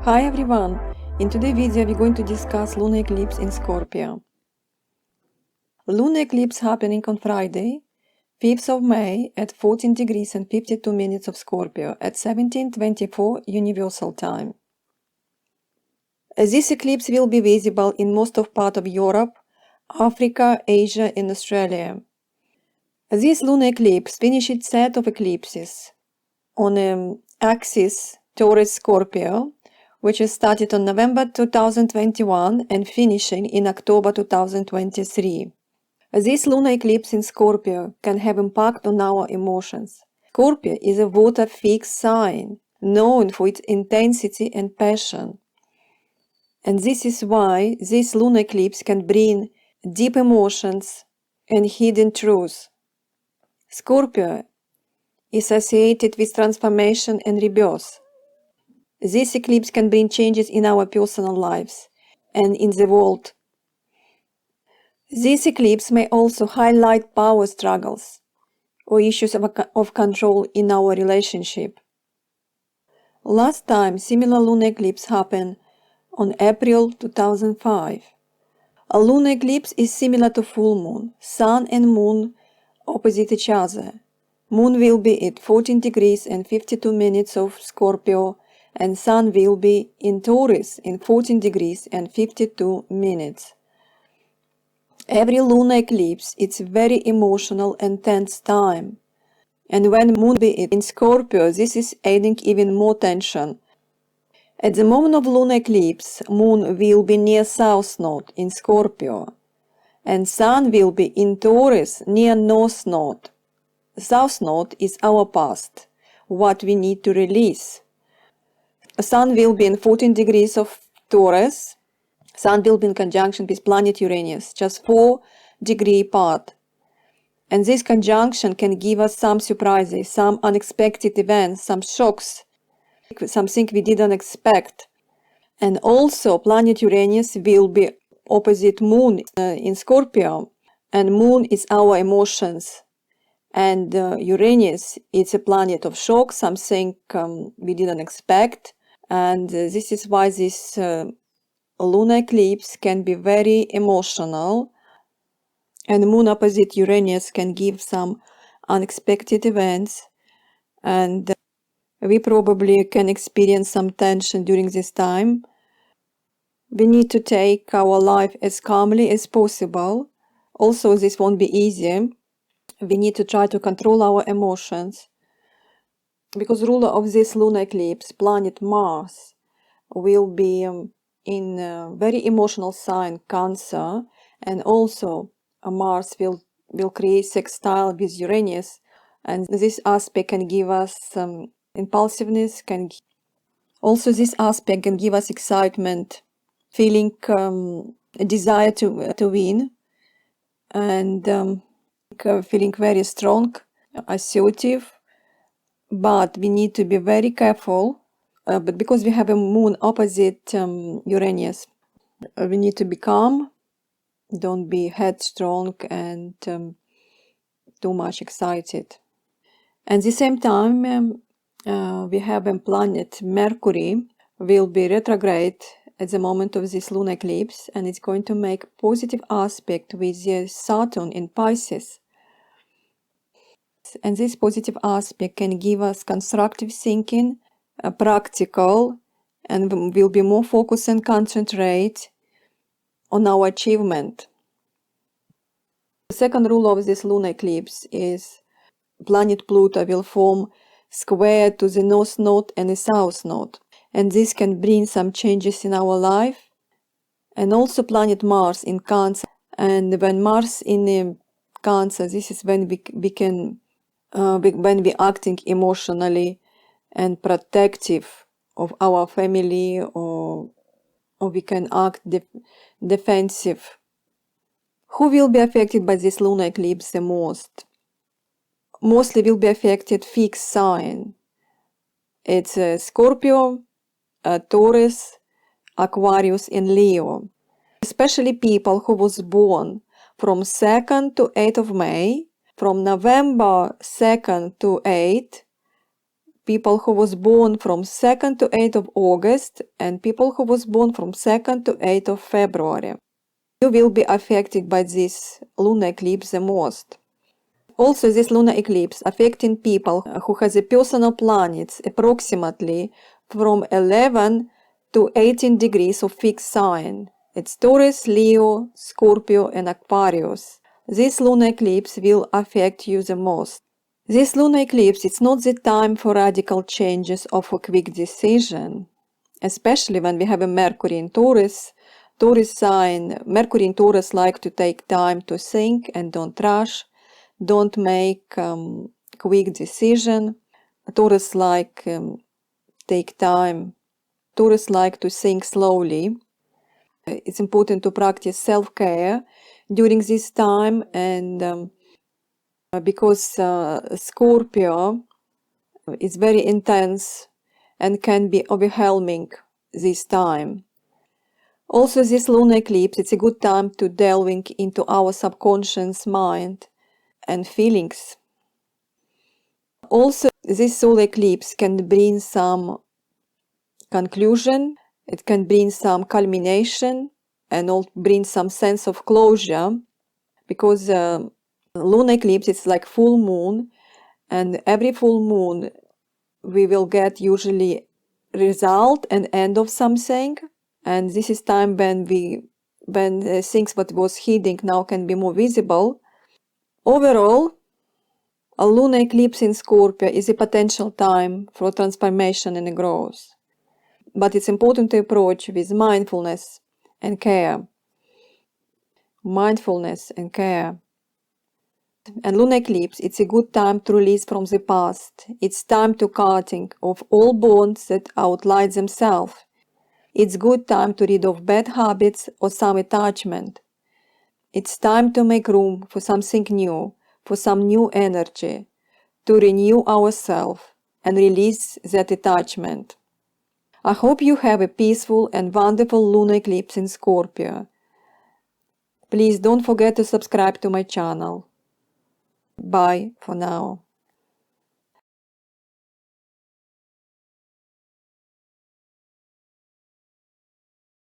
Hi everyone! In today's video we're going to discuss lunar eclipse in Scorpio. Lunar eclipse happening on Friday, 5th of May at 14 degrees and 52 minutes of Scorpio at 17:24 Universal Time. This eclipse will be visible in most of part of Europe, Africa, Asia and Australia. This lunar eclipse finished set of eclipses on axis Taurus Scorpio, which is started on November 2021 and finishing in October 2023. This lunar eclipse in Scorpio can have impact on our emotions. Scorpio is a water fixed sign, known for its intensity and passion. And this is why this lunar eclipse can bring deep emotions and hidden truths. Scorpio is associated with transformation and rebirth. This eclipse can bring changes in our personal lives and in the world. This eclipse may also highlight power struggles or issues of control in our relationship. Last time similar lunar eclipse happened on April 2005. A lunar eclipse is similar to full moon. Sun and moon opposite each other. Moon will be at 14 degrees and 52 minutes of Scorpio, and Sun will be in Taurus in 14 degrees and 52 minutes. Every lunar eclipse is very emotional and tense time. And when Moon be in Scorpio, this is adding even more tension. At the moment of lunar eclipse, Moon will be near South Node in Scorpio, and Sun will be in Taurus near North Node. South Node is our past, what we need to release. Sun will be in 14 degrees of Taurus. Sun will be in conjunction with planet Uranus, just 4 degrees apart. And this conjunction can give us some surprises, some unexpected events, some shocks, something we didn't expect. And also planet Uranus will be opposite Moon in Scorpio, and Moon is our emotions. And Uranus is a planet of shock, something we didn't expect. And this is why this lunar eclipse can be very emotional, and Moon opposite Uranus can give some unexpected events, and we probably can experience some tension during this time. We need to take our life as calmly as possible. Also, this won't be easy. We need to try to control our emotions, because ruler of this lunar eclipse, planet Mars, will be in a very emotional sign, Cancer, and also Mars will create sextile with Uranus, and this aspect can give us impulsiveness, also this aspect can give us excitement, feeling a desire to win, and feeling very strong, assertive. But we need to be very careful, but because we have a Moon opposite Uranus, we need to be calm, don't be headstrong and too much excited. And at the same time, we have a planet Mercury will be retrograde at the moment of this lunar eclipse, and it's going to make positive aspect with Saturn in Pisces. And this positive aspect can give us constructive thinking, practical, and will be more focused and concentrate on our achievement. The second rule of this lunar eclipse is planet Pluto will form square to the North Node and the South Node, and this can bring some changes in our life. And also planet Mars in Cancer, and when Mars in Cancer, this is when we can when we're acting emotionally and protective of our family, or we can act defensive. Who will be affected by this lunar eclipse the most? Mostly will be affected fixed sign. It's Scorpio, Taurus, Aquarius and Leo. Especially people who was born from 2nd to 8th of May, from November 2nd to 8th, people who was born from 2nd to 8th of August and people who was born from 2nd to 8th of February. You will be affected by this lunar eclipse the most. Also, this lunar eclipse affecting people who has a personal planets approximately from 11 to 18 degrees of fixed sign. It's Taurus, Leo, Scorpio, and Aquarius. This lunar eclipse will affect you the most. This lunar eclipse is not the time for radical changes or for quick decision, especially when we have a Mercury in Taurus. Taurus sign, Mercury in Taurus like to take time to think and don't rush, don't make quick decision. Taurus like take time. Taurus like to think slowly. It's important to practice self-care during this time, and because Scorpio is very intense and can be overwhelming this time. Also, this lunar eclipse, it's a good time to delving into our subconscious mind and feelings. Also, this solar eclipse can bring some conclusion, it can bring some culmination, and also bring some sense of closure, because lunar eclipse is like full moon, and every full moon we will get usually result and end of something, and this is time when things that was hidden now can be more visible. Overall, a lunar eclipse in Scorpio is a potential time for transformation and growth, but it's important to approach with mindfulness and care. Mindfulness and care. And lunar eclipse, it's a good time to release from the past. It's time to cutting off all bonds that outline themselves. It's good time to rid of bad habits or some attachment. It's time to make room for something new, for some new energy, to renew ourselves and release that attachment. I hope you have a peaceful and wonderful lunar eclipse in Scorpio. Please don't forget to subscribe to my channel. Bye for now.